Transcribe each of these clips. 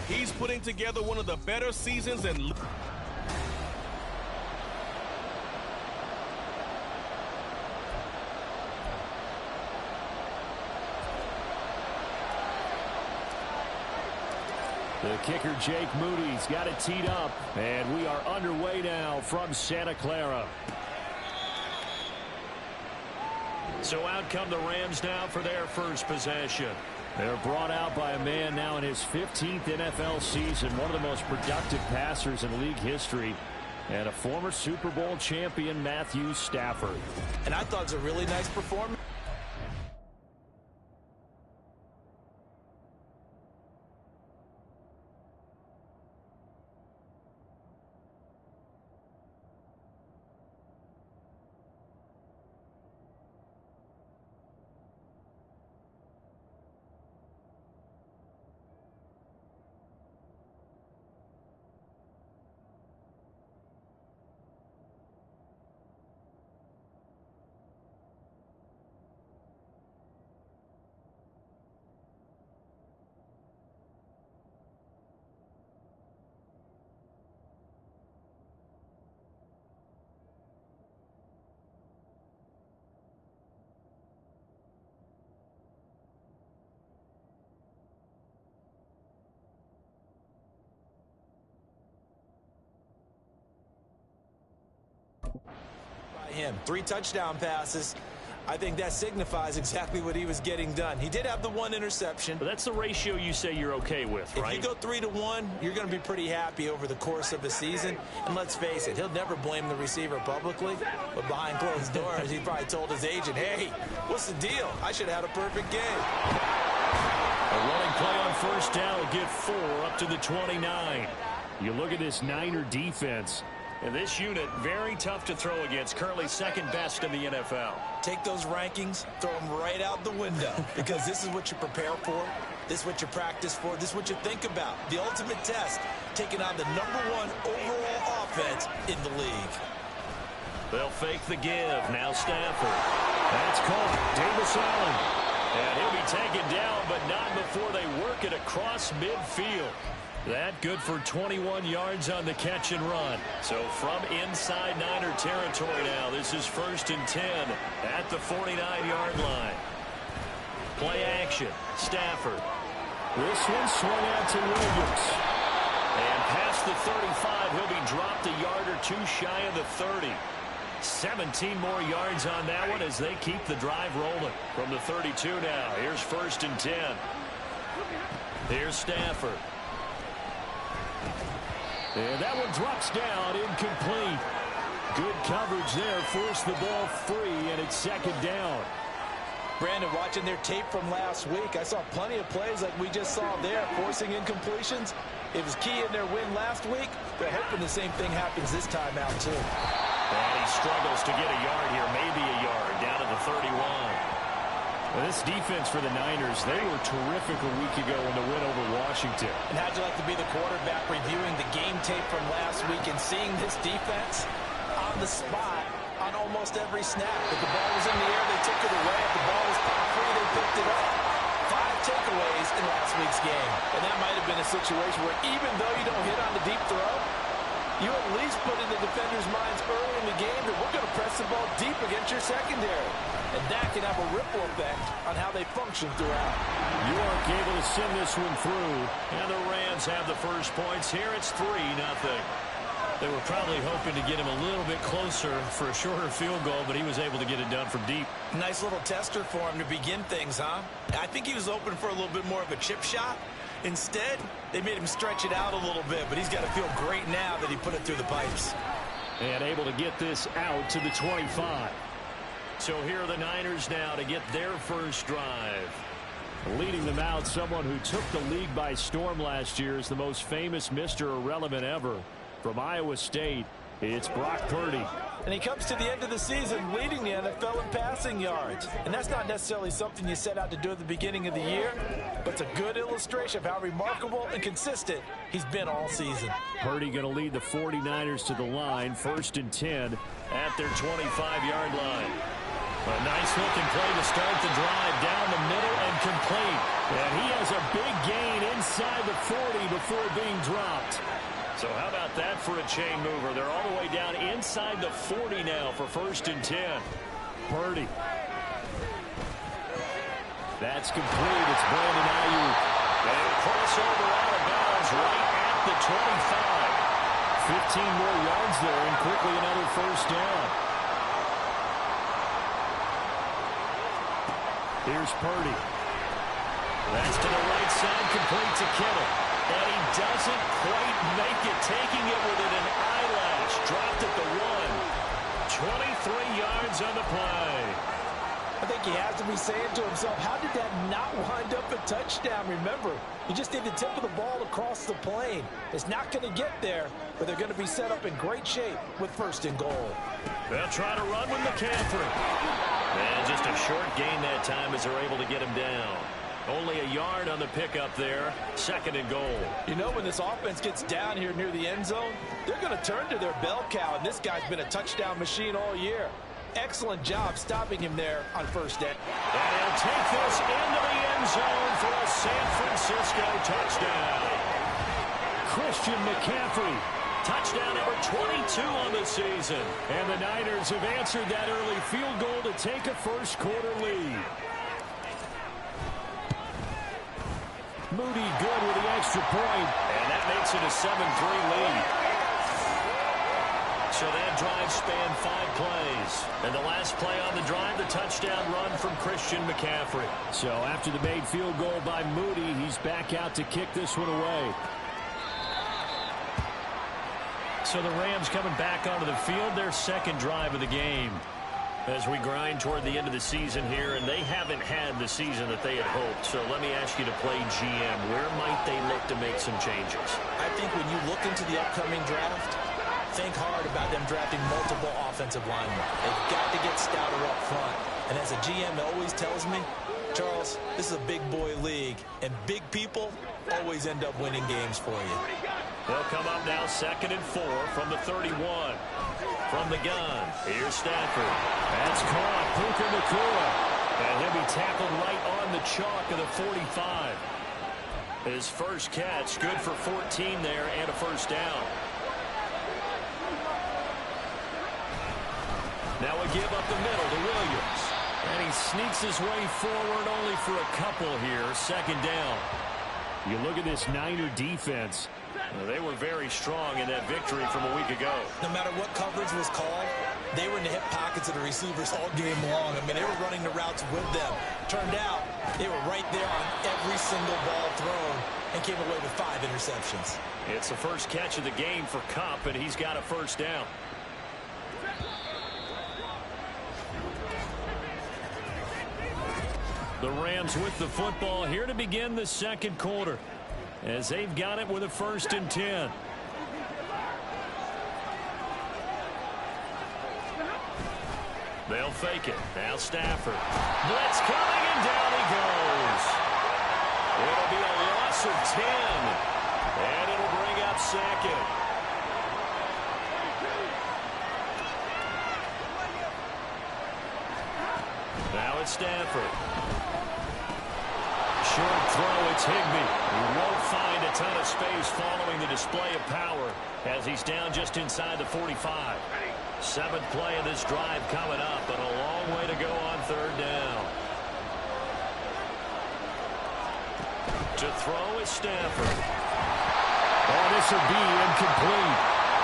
He's putting together one of the better seasons in... The kicker, Jake Moody's got it teed up, and we are underway now from Santa Clara. So out come the Rams now for their first possession. They're brought out by a man now in his 15th NFL season, one of the most productive passers in league history, and a former Super Bowl champion, Matthew Stafford. And I thought it was a really nice performance. Him 3 touchdown passes. I think that signifies exactly what he was getting done. He did have the 1 interception. But that's the ratio you say you're okay with, right? If you go 3-1, you're going to be pretty happy over the course of the season. And let's face it, he'll never blame the receiver publicly, but behind closed doors, he probably told his agent, hey, what's the deal? I should have had a perfect game. A running play on first down will get 4 up to the 29. You look at this Niner defense. And this unit, very tough to throw against, currently second best in the NFL. Take those rankings, throw them right out the window, because this is what you prepare for, this is what you practice for, this is what you think about. The ultimate test, taking on the #1 overall offense in the league. They'll fake the give. Now Stafford. That's caught. Davis Allen. And he'll be taken down, but not before they work it across midfield. That good for 21 yards on the catch and run. So from inside Niner territory now, this is 1st and 10 at the 49-yard line. Play action. Stafford. This one swung out to Williams. And past the 35, he'll be dropped a yard or 2 shy of the 30. 17 more yards on that one as they keep the drive rolling. From the 32 now, here's 1st and 10. Here's Stafford. And that one drops down, incomplete. Good coverage there, forced the ball free, and it's 2nd down. Brandon, watching their tape from last week, I saw plenty of plays like we just saw there, forcing incompletions. It was key in their win last week. They're hoping the same thing happens this time out, too. And he struggles to get a yard here, maybe a yard, down to the 31. Well, this defense for the Niners, they were terrific a week ago in the win over Washington. And how'd you like to be the quarterback reviewing the game tape from last week and seeing this defense on the spot on almost every snap? If the ball was in the air, they took it away. If the ball was pop free, they picked it up. 5 takeaways in last week's game. And that might have been a situation where even though you don't hit on the deep throw, you at least put in the defenders' minds early in the game that we're going to press the ball deep against your secondary. And that can have a ripple effect on how they function throughout. York able to send this one through. And the Rams have the first points. Here it's 3-0. They were probably hoping to get him a little bit closer for a shorter field goal, but he was able to get it done from deep. Nice little tester for him to begin things, huh? I think he was open for a little bit more of a chip shot. Instead, they made him stretch it out a little bit, but he's got to feel great now that he put it through the pipes. And able to get this out to the 25. So here are the Niners now to get their first drive. Leading them out, someone who took the league by storm last year is the most famous Mr. Irrelevant ever. From Iowa State, it's Brock Purdy. And he comes to the end of the season leading the NFL in passing yards. And that's not necessarily something you set out to do at the beginning of the year, but it's a good illustration of how remarkable and consistent he's been all season. Purdy going to lead the 49ers to the line, 1st and 10 at their 25-yard line. A nice-looking play to start the drive down the middle and complete. And he has a big gain inside the 40 before being dropped. So how about that for a chain mover? They're all the way down inside the 40 now for 1st and 10. Purdy. That's complete. It's Brandon Ayuk. And a crossover out of bounds right at the 25. 15 more yards there and quickly another 1st down. Here's Purdy. That's to the right side, complete to Kittle. And he doesn't quite make it, taking it within an eyelash. Dropped at the 1. 23 yards on the play. I think he has to be saying to himself, how did that not wind up a touchdown? Remember, you just need the tip of the ball across the plane. It's not going to get there, but they're going to be set up in great shape with 1st and goal. They'll try to run with McCaffrey. And just a short gain that time as they're able to get him down. Only a yard on the pickup there. 2nd and goal. You know, when this offense gets down here near the end zone, they're going to turn to their bell cow, and this guy's been a touchdown machine all year. Excellent job stopping him there on 1st down. And he'll take this into the end zone for a San Francisco touchdown. Christian McCaffrey. Touchdown number 22 on the season. And the Niners have answered that early field goal to take a 1st quarter lead. Moody good with the extra point. And that makes it a 7-3 lead. So that drive spanned 5 plays. And the last play on the drive, the touchdown run from Christian McCaffrey. So after the made field goal by Moody, he's back out to kick this one away. So the Rams coming back onto the field, their 2nd drive of the game. As we grind toward the end of the season here, and they haven't had the season that they had hoped. So let me ask you to play GM. Where might they look to make some changes? I think when you look into the upcoming draft, think hard about them drafting multiple offensive linemen. They've got to get stouter up front. And as a GM always tells me, Charles, this is a big boy league, and big people always end up winning games for you. They'll come up now 2nd and 4 from the 31. From the gun, here's Stafford. That's caught. Puka Nacua. And he'll be tackled right on the chalk of the 45. His first catch, good for 14 there and a 1st down. Now we give up the middle to Williams. And he sneaks his way forward only for a couple here. 2nd down. You look at this Niner defense. They were very strong in that victory from a week ago. No matter what coverage was called, they were in the hip pockets of the receivers all game long. I mean, they were running the routes with them. Turned out, they were right there on every single ball thrown and came away with 5 interceptions. It's the first catch of the game for Kupp, and he's got a 1st down. The Rams with the football here to begin the 2nd quarter, as they've got it with a 1st and 10. They'll fake it. Now Stafford. Blitz coming, and down he goes. It'll be a loss of 10. And it'll bring up 2nd. Now it's Stafford. Short throw, it's Higbee. He won't find a ton of space following the display of power as he's down just inside the 45. 7th play of this drive coming up, but a long way to go on 3rd down. To throw is Stafford. Oh, this will be incomplete.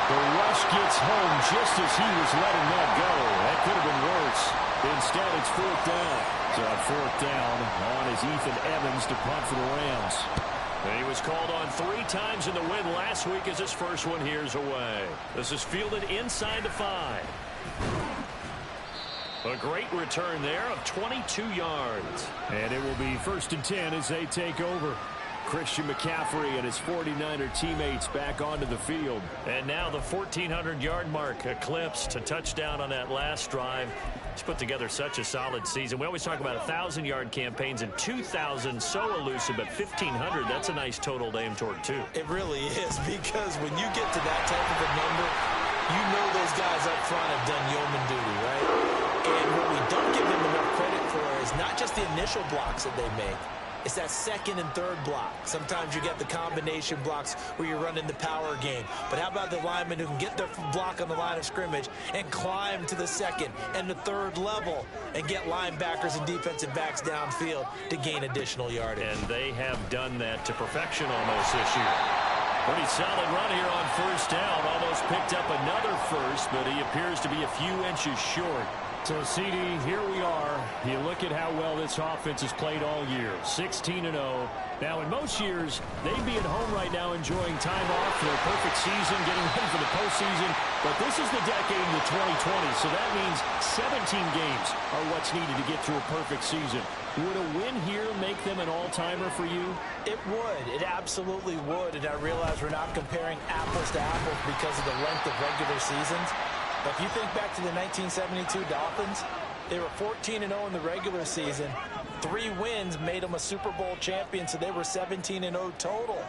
The rush gets home just as he was letting that go. That could have been worse. Instead, it's 4th down. So on 4th down, on is Ethan Evans to punt for the Rams. And he was called on 3 times in the win last week as his first one here's away. This is fielded inside the 5. A great return there of 22 yards. And it will be 1st and 10 as they take over. Christian McCaffrey and his 49er teammates back onto the field. And now the 1,400-yard mark eclipsed. A touchdown on that last drive. He's put together such a solid season. We always talk about 1,000-yard campaigns and 2,000 so elusive, but 1,500, that's a nice total to aim toward, too. It really is, because when you get to that type of a number, you know those guys up front have done yeoman duty, right? And what we don't give them enough credit for is not just the initial blocks that they make, It's that second and third block. Sometimes you get the combination blocks where you're running the power game. But how about the linemen who can get their block on the line of scrimmage and climb to the second and the third level and get linebackers and defensive backs downfield to gain additional yardage? And they have done that to perfection almost this year. Pretty solid run here on first down. Almost picked up another first, but he appears to be a few inches short. So, CD, here we are. You look at how well this offense has played all year, 16-0. Now, in most years, they'd be at home right now enjoying time off for their perfect season, getting ready for the postseason. But this is the decade of the 2020s, so that means 17 games are what's needed to get to a perfect season. Would a win here make them an all-timer for you? It would. It absolutely would. And I realize we're not comparing apples to apples because of the length of regular seasons. But if you think back to the 1972 Dolphins, they were 14-0 in the regular season. 3 wins made them a Super Bowl champion, so they were 17-0 total.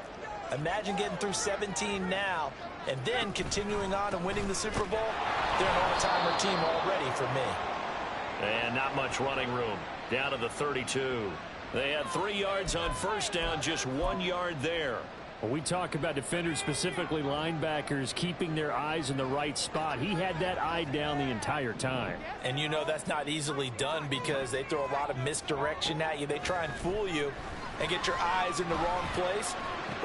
Imagine getting through 17 now and then continuing on and winning the Super Bowl. They're an all-timer team already for me. And not much running room. Down to the 32. They had 3 yards on first down, just 1 yard there. When we talk about defenders, specifically linebackers, keeping their eyes in the right spot, he had that eye down the entire time. And you know that's not easily done because they throw a lot of misdirection at you. They try and fool you and get your eyes in the wrong place.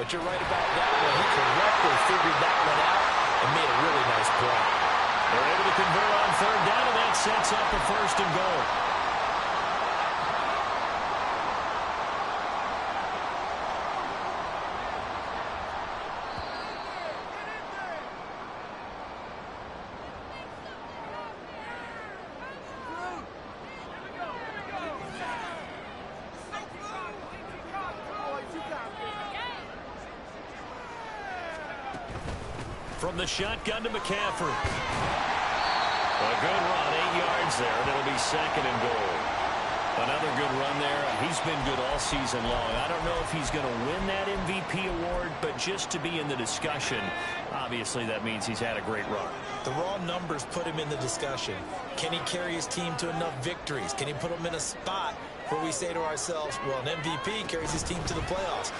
But you're right about that one. He correctly figured that one out and made a really nice play. They're able to convert on third down, and that sets up a first and goal. From the shotgun to McCaffrey. A good run, 8 yards there, and it'll be second and goal. Another good run there. He's been good all season long. I don't know if he's going to win that MVP award, but just to be in the discussion, obviously that means he's had a great run. The raw numbers put him in the discussion. Can he carry his team to enough victories? Can he put them in a spot where we say to ourselves, well, an MVP carries his team to the playoffs?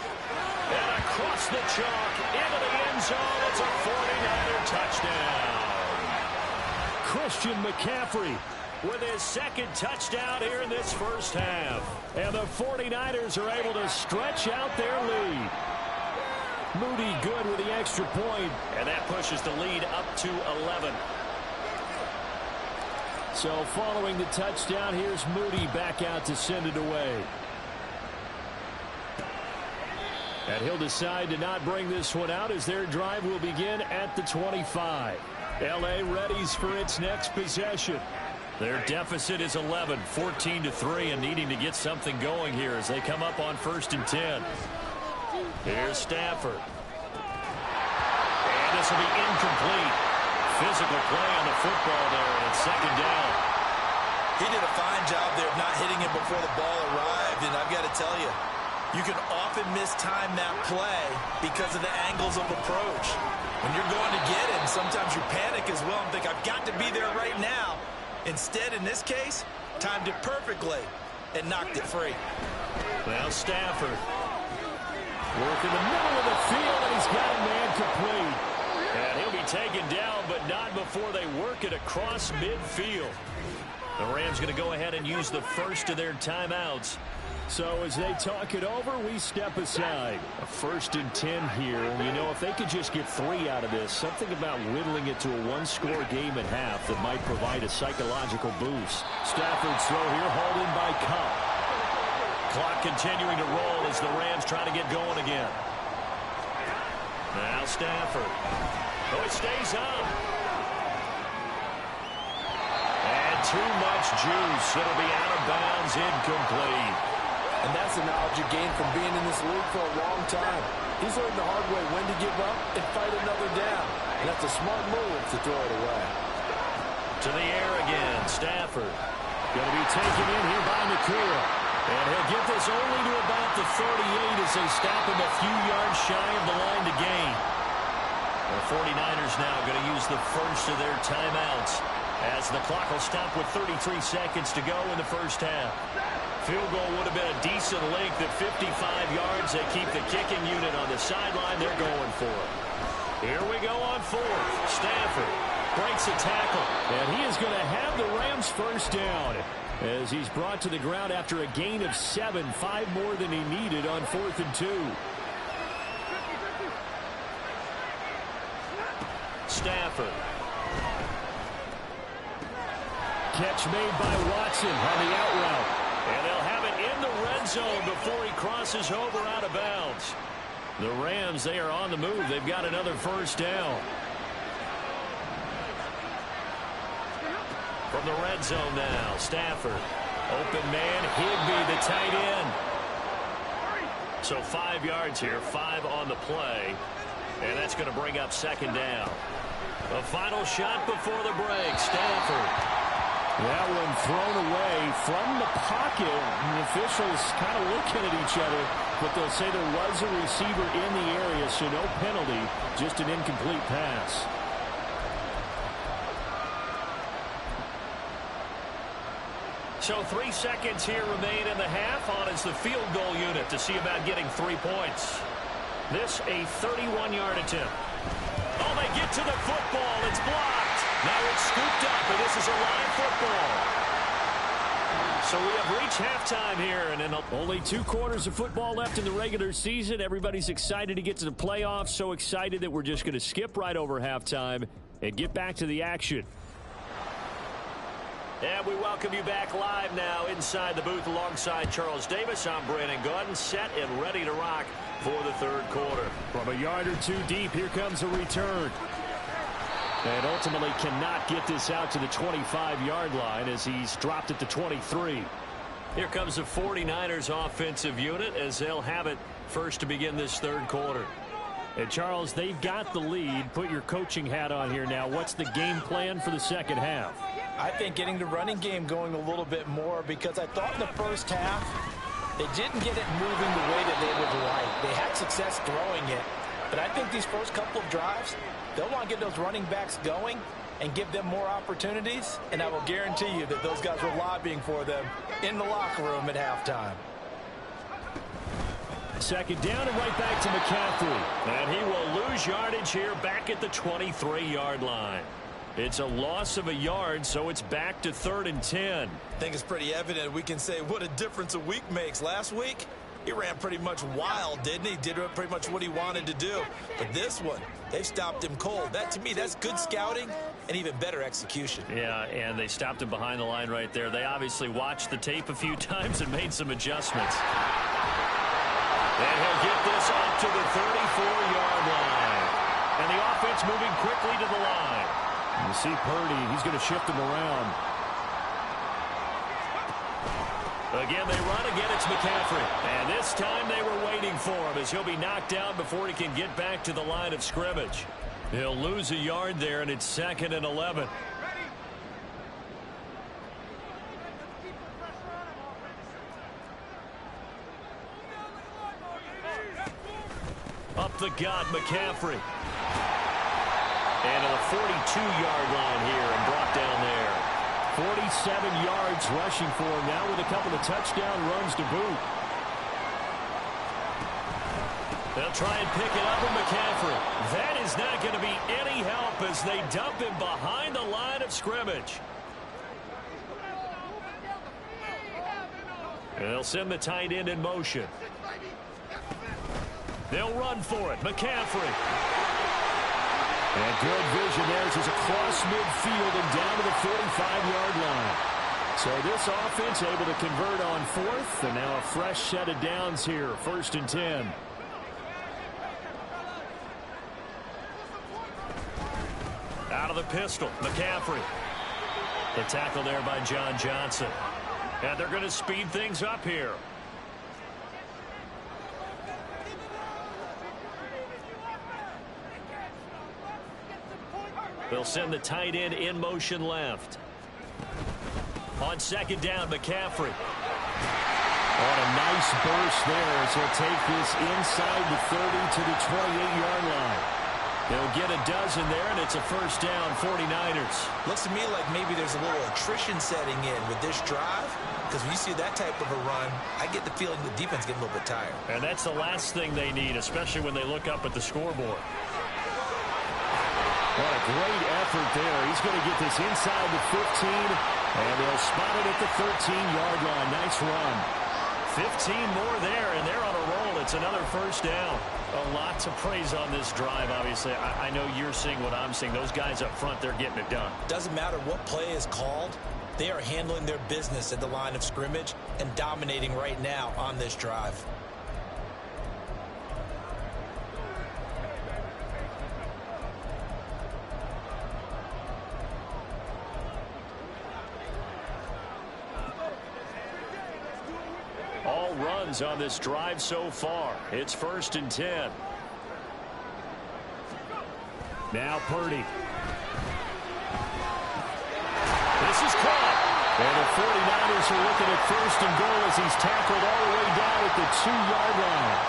And across the chalk, into the end zone, it's a 49er touchdown. Christian McCaffrey with his second touchdown here in this first half. And the 49ers are able to stretch out their lead. Moody good with the extra point, and that pushes the lead up to 11. So following the touchdown, here's Moody back out to send it away. And he'll decide to not bring this one out as their drive will begin at the 25. L.A. readies for its next possession. Their deficit is 11, 14-3, and needing to get something going here as they come up on 1st and 10. Here's Stafford. And this will be incomplete. Physical play on the football there, and it's second down. He did a fine job there of not hitting him before the ball arrived, and I've got to tell you, you can often mistime that play because of the angles of approach. When you're going to get it, sometimes you panic as well and think, I've got to be there right now. Instead, in this case, timed it perfectly and knocked it free. Well, Stafford working the middle of the field, and he's got a man complete. And he'll be taken down, but not before they work it across midfield. The Rams going to go ahead and use the first of their timeouts. So as they talk it over, we step aside. A 1st and 10 here. You know, if they could just get 3 out of this, something about whittling it to a one-score game at half that might provide a psychological boost. Stafford's throw here, hauled in by Kupp. Clock continuing to roll as the Rams try to get going again. Now Stafford. Oh, it stays on. And too much juice. It'll be out of bounds, incomplete. And that's the knowledge you gain from being in this league for a long time. He's learned the hard way when to give up and fight another down. And that's a smart move to throw it away. To the air again, Stafford. Going to be taken in here by Nakua. And he'll get this only to about the 38 as they stop him a few yards shy of the line to gain. The 49ers now going to use the first of their timeouts as the clock will stop with 33 seconds to go in the first half. Field goal would have been a decent length at 55 yards. They keep the kicking unit on the sideline. They're going for it. Here we go on fourth. Stafford breaks a tackle. And he is going to have the Rams first down as he's brought to the ground after a gain of 7, 5 more than he needed on 4th and 2. Stafford. Catch made by Watson on the out route. And they'll have it in the red zone before he crosses over out of bounds. The Rams, they are on the move. They've got another first down. From the red zone now, Stafford. Open man, Higbee, the tight end. So 5 yards here, 5 on the play. And that's going to bring up second down. A final shot before the break, Stafford. That one thrown away from the pocket. And the officials kind of looking at each other, but they'll say there was a receiver in the area, so no penalty, just an incomplete pass. So 3 seconds here remain in the half. On is the field goal unit to see about getting 3 points. This a 31-yard attempt. Oh, they get to the football. It's blocked. Now it's scooped up, and this is a live football. So we have reached halftime here. And only 2 quarters of football left in the regular season. Everybody's excited to get to the playoffs. So excited that we're just going to skip right over halftime and get back to the action. And we welcome you back live now inside the booth alongside Charles Davis. I'm Brandon Gaudin, set and ready to rock for the third quarter. From a yard or 2 deep, here comes a return. And ultimately cannot get this out to the 25-yard line as he's dropped at the 23. Here comes the 49ers offensive unit as they'll have it first to begin this third quarter. And Charles, they've got the lead. Put your coaching hat on here now. What's the game plan for the second half? I think getting the running game going a little bit more, because I thought in the first half they didn't get it moving the way that they would like. They had success throwing it, but I think these first couple of drives, they'll want to get those running backs going and give them more opportunities, and I will guarantee you that those guys were lobbying for them in the locker room at halftime. Second down and right back to McCaffrey. And he will lose yardage here back at the 23-yard line. It's a loss of a yard, so it's back to 3rd and 10. I think it's pretty evident. We can say what a difference a week makes. Last week, he ran pretty much wild, didn't he? Did pretty much what he wanted to do. But this one, they've stopped him cold. That, to me, that's good scouting and even better execution. Yeah, and they stopped him behind the line right there. They obviously watched the tape a few times and made some adjustments. And he'll get this up to the 34-yard line. And the offense moving quickly to the line. You see Purdy, he's going to shift him around. Again, they run. Again, it's McCaffrey. And this time they were waiting for him as he'll be knocked down before he can get back to the line of scrimmage. He'll lose a yard there, and it's 2nd and 11. Up the gut, McCaffrey. And to the 42-yard line here and brought down there. 47 yards rushing for him now with a couple of touchdown runs to boot. They'll try and pick it up with McCaffrey. That is not going to be any help as they dump him behind the line of scrimmage. And they'll send the tight end in motion. They'll run for it. McCaffrey. And good vision there as he's across midfield and down to the 45-yard line. So this offense able to convert on 4th, and now a fresh set of downs here, 1st and 10. Out of the pistol, McCaffrey. The tackle there by John Johnson. And they're going to speed things up here. They'll send the tight end in motion left. On 2nd down, McCaffrey. On a nice burst there as he'll take this inside the 30 to the 28-yard line. He'll get a dozen there, and it's a first down, 49ers. Looks to me like maybe there's a little attrition setting in with this drive, because when you see that type of a run, I get the feeling the defense getting a little bit tired. And that's the last thing they need, especially when they look up at the scoreboard. What a great effort there. He's going to get this inside the 15, and they'll spot it at the 13-yard line. Nice run. 15 more there, and they're on a roll. It's another first down. A lot to praise on this drive, obviously. I know you're seeing what I'm seeing. Those guys up front, they're getting it done. Doesn't matter what play is called. They are handling their business at the line of scrimmage and dominating right now on this drive. All runs on this drive so far. It's 1st and 10. Now Purdy. This is caught. And the 49ers are looking at 1st and goal as he's tackled all the way down at the 2-yard line.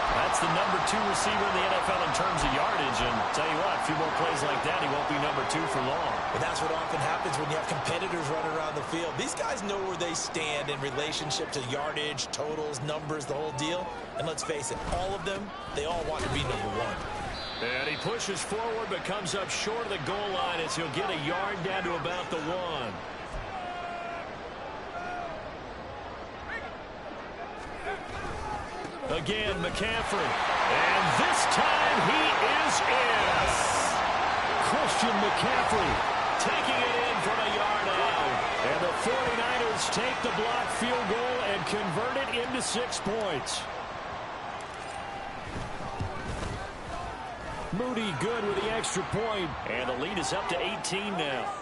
That's the number 2 receiver in the NFL in terms of yardage. And tell you what, a few more plays like that, he won't be number 2 for long. But that's what often happens when you have competitors running around the field. These guys know where they stand in relationship to yardage, totals, numbers, the whole deal. And let's face it, all of them, they all want to be number 1. And he pushes forward but comes up short of the goal line as he'll get a yard down to about the 1. Again, McCaffrey. And this time he is in. Christian McCaffrey taking it in from a yard out. And the 49ers take the blocked field goal and convert it into 6 points. Moody good with the extra point. And the lead is up to 18 now.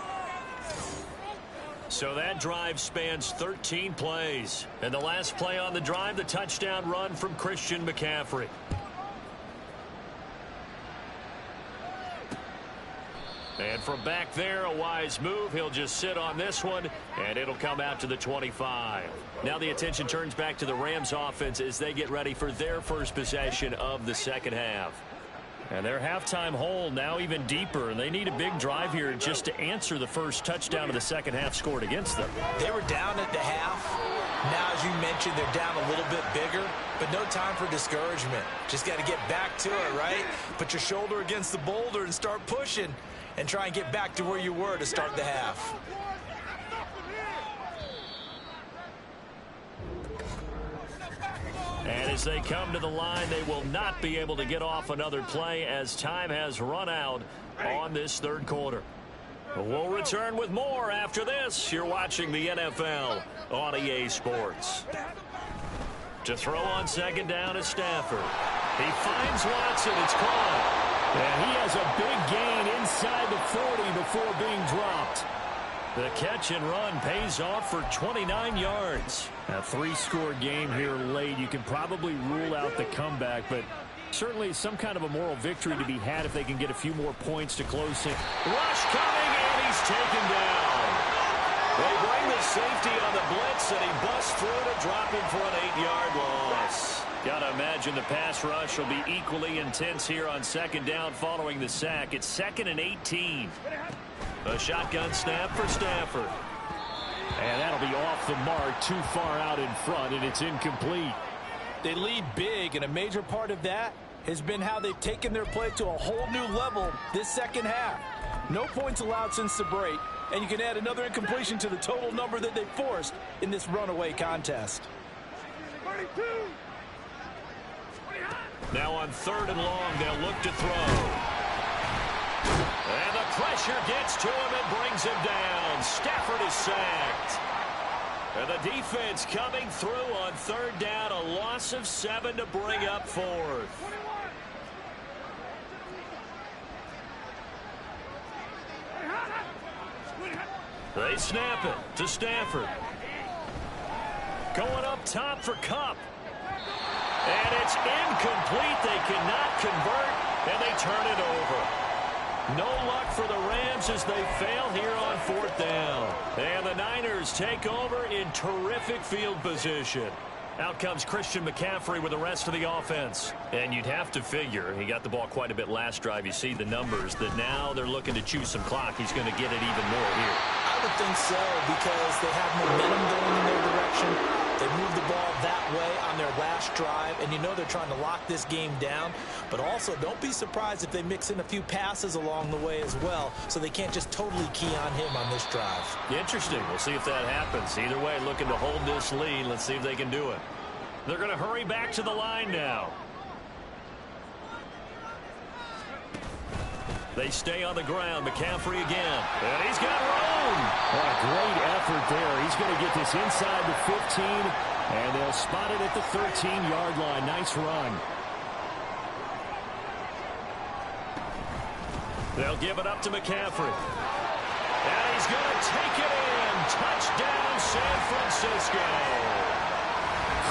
So that drive spans 13 plays. And the last play on the drive, the touchdown run from Christian McCaffrey. And from back there, a wise move. He'll just sit on this one, and it'll come out to the 25. Now the attention turns back to the Rams offense as they get ready for their first possession of the second half. And their halftime hole now even deeper, and they need a big drive here just to answer the first touchdown of the second half scored against them. They were down at the half. Now, as you mentioned, they're down a little bit bigger, but no time for discouragement. Just got to get back to it, right? Put your shoulder against the boulder and start pushing and try and get back to where you were to start the half. And as they come to the line, they will not be able to get off another play as time has run out on this third quarter. We'll return with more after this. You're watching the NFL on EA Sports. To throw on second down is Stafford. He finds Watson. It's caught. And he has a big gain inside the 40 before being dropped. The catch and run pays off for 29 yards. A 3-score game here late. You can probably rule out the comeback, but certainly some kind of a moral victory to be had if they can get a few more points to close it. Rush coming, and he's taken down. They bring the safety on the blitz, and he busts through to drop him for an 8-yard loss. Got to imagine the pass rush will be equally intense here on second down following the sack. It's 2nd and 18. A shotgun snap for Stafford. And that'll be off the mark, too far out in front, and it's incomplete. They lead big, and a major part of that has been how they've taken their play to a whole new level this second half. No points allowed since the break, and you can add another incompletion to the total number that they forced in this runaway contest. Now on 3rd and long, they'll look to throw. And the pressure gets to him and brings him down. Stafford is sacked. And the defense coming through on 3rd down. A loss of 7 to bring up 4th. They snap it to Stafford. Going up top for Kupp. And it's incomplete. They cannot convert, and they turn it over. No luck for the Rams as they fail here on 4th down. And the Niners take over in terrific field position. Out comes Christian McCaffrey with the rest of the offense. And you'd have to figure, he got the ball quite a bit last drive. You see the numbers, that now they're looking to chew some clock. He's going to get it even more here. I would think so, because they have momentum going in their direction. They moved the ball that way on their last drive, and you know they're trying to lock this game down. But also, don't be surprised if they mix in a few passes along the way as well, so they can't just totally key on him on this drive. Interesting. We'll see if that happens. Either way, looking to hold this lead. Let's see if they can do it. They're going to hurry back to the line now. They stay on the ground. McCaffrey again. And he's got room. What a great effort there. He's going to get this inside the 15, and they'll spot it at the 13-yard line. Nice run. They'll give it up to McCaffrey. And he's going to take it in. Touchdown, San Francisco.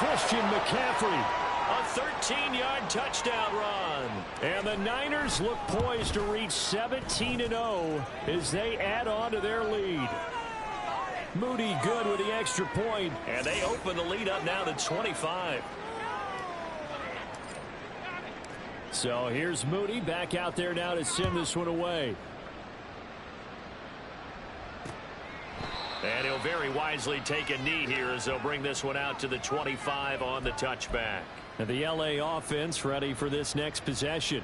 Christian McCaffrey. A 13-yard touchdown run. And the Niners look poised to reach 17-0 as they add on to their lead. Moody good with the extra point. And they open the lead up now to 25. So here's Moody back out there now to send this one away. And he'll very wisely take a knee here as they'll bring this one out to the 25 on the touchback. And the LA offense ready for this next possession.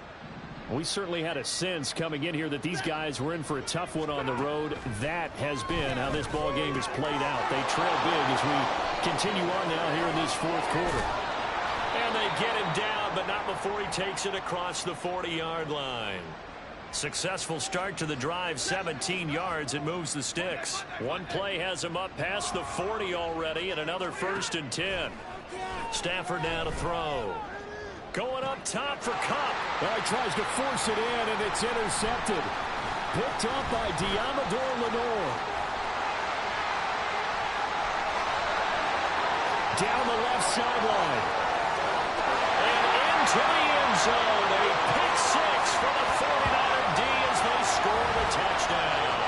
We certainly had a sense coming in here that these guys were in for a tough one on the road. That has been how this ball game has played out. They trail big as we continue on now here in this fourth quarter. And they get him down, but not before he takes it across the 40-yard line. Successful start to the drive, 17 yards. It moves the sticks. One play has him up past the 40 already, and another 1st and 10. Stafford now to throw. Going up top for Kupp. Well, he tries to force it in, and it's intercepted. Picked up by Diamador Lenore. Down the left sideline. And into the end zone. A pick six for the 49er D as they score the touchdown.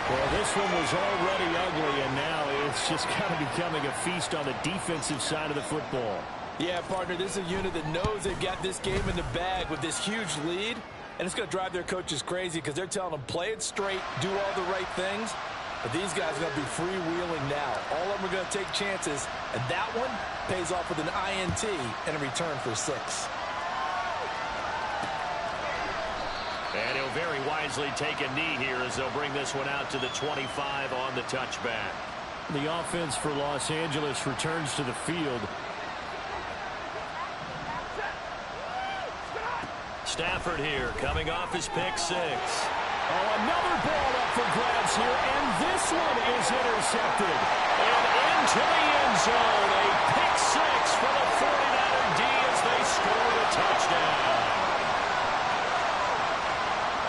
Well, this one was already ugly, and now it's just kind of becoming a feast on the defensive side of the football. Yeah, partner, this is a unit that knows they've got this game in the bag with this huge lead, and it's going to drive their coaches crazy because they're telling them play it straight, do all the right things. But these guys are going to be freewheeling now. All of them are going to take chances, and that one pays off with an INT and a return for 6. And he'll very wisely take a knee here as they'll bring this one out to the 25 on the touchback. The offense for Los Angeles returns to the field. Stafford here coming off his pick six. Oh, another ball up for grabs here, and this one is intercepted. And into the end zone, a pick six for the 49er D as they score the touchdown.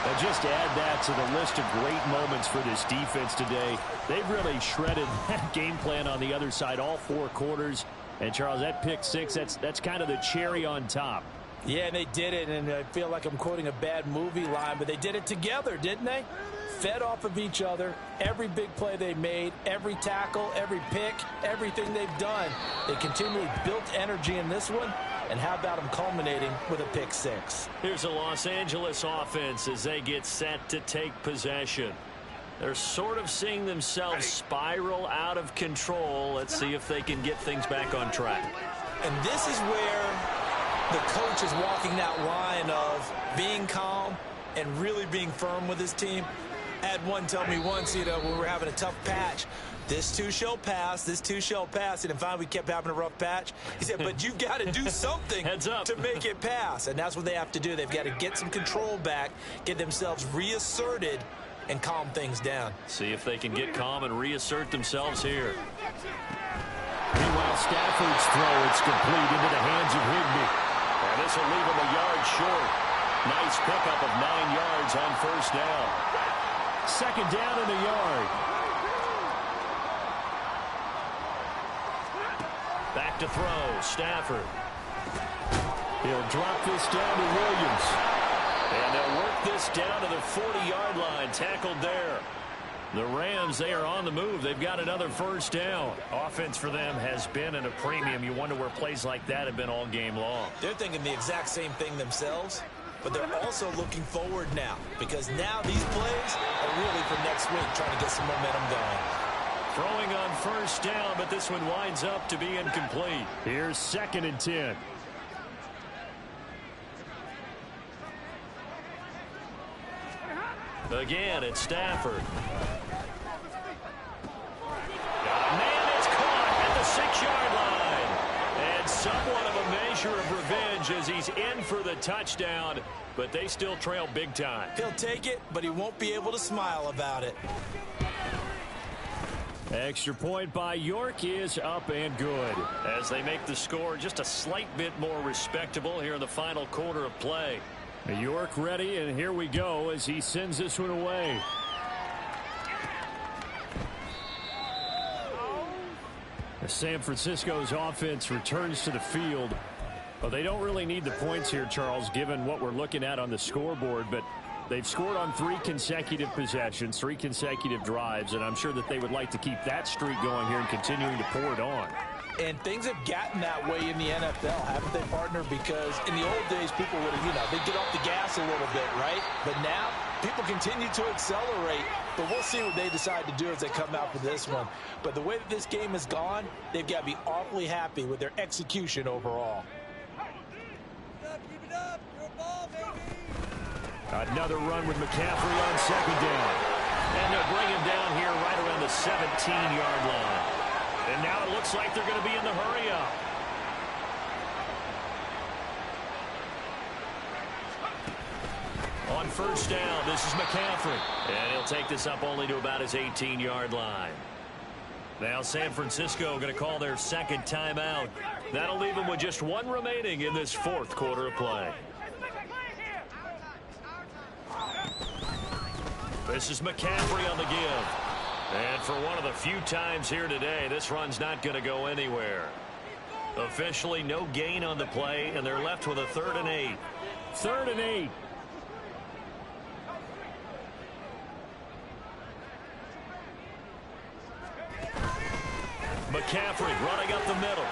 And just add that to the list of great moments for this defense today. They've really shredded that game plan on the other side all 4 quarters. And, Charles, that pick six, that's kind of the cherry on top. Yeah, they did it, and I feel like I'm quoting a bad movie line, but they did it together, didn't they? Fed off of each other, every big play they made, every tackle, every pick, everything they've done. They continually built energy in this one, and how about them culminating with a pick six? Here's a Los Angeles offense as they get set to take possession. They're sort of seeing themselves spiral out of control. Let's see if they can get things back on track. And this is where the coach is walking that line of being calm and really being firm with his team. I had one tell me once, when we were having a tough patch, this too shall pass, this too shall pass. And finally we kept having a rough patch. He said, but you've got to do something Heads up. to make it pass. And that's what they have to do. They've got to get some control back, get themselves reasserted, and calm things down. See if they can get calm and reassert themselves here. Meanwhile, Stafford's throw, it's complete into the hands of Higbee. And this will leave him a yard short. Nice pickup of 9 yards on first down. Second down in the yard. Back to throw, Stafford. He'll drop this down to Williams. And they'll work this down to the 40-yard line, tackled there. The Rams, they are on the move. They've got another first down. Offense for them has been at a premium. You wonder where plays like that have been all game long. They're thinking the exact same thing themselves, but they're also looking forward now because now these plays are really for next week, trying to get some momentum going. Throwing on first down, but this one winds up to be incomplete. Here's 2nd and 10. Again, it's Stafford. Got a man, it's caught at the 6-yard line. And somewhat of a measure of revenge as he's in for the touchdown, but they still trail big time. He'll take it, but he won't be able to smile about it. Extra point by York is up and good as they make the score just a slight bit more respectable here in the final quarter of play. York ready, and here we go as he sends this one away. San Francisco's offense returns to the field. Well, they don't really need the points here, Charles, given what we're looking at on the scoreboard, but they've scored on 3 consecutive possessions, 3 consecutive drives, and I'm sure that they would like to keep that streak going here and continuing to pour it on. And things have gotten that way in the NFL, haven't they, partner? Because in the old days, people would have, they'd get off the gas a little bit, right? But now, people continue to accelerate. But we'll see what they decide to do as they come out for this one. But the way that this game has gone, they've got to be awfully happy with their execution overall. Keep it up. Your ball, baby. Another run with McCaffrey on 2nd down. And they'll bring him down here right around the 17-yard line. And now it looks like they're going to be in the hurry-up. On first down, this is McCaffrey. And he'll take this up only to about his 18-yard line. Now San Francisco going to call their 2nd timeout. That'll leave them with just 1 remaining in this 4th quarter of play. This is McCaffrey on the give. And for one of the few times here today, this run's not going to go anywhere. Officially, no gain on the play, and they're left with a 3rd and 8. 3rd and 8. McCaffrey running up the middle.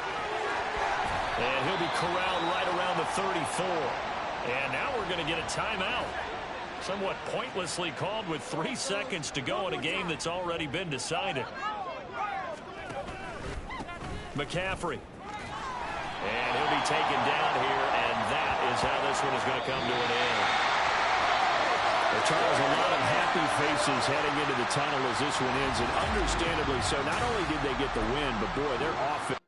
And he'll be corralled right around the 34. And now we're going to get a timeout. Somewhat pointlessly called with 3 seconds to go in a game that's already been decided. McCaffrey. And he'll be taken down here, and that is how this one is going to come to an end. Well, Charles, a lot of happy faces heading into the tunnel as this one ends, and understandably so. Not only did they get the win, but boy, their offense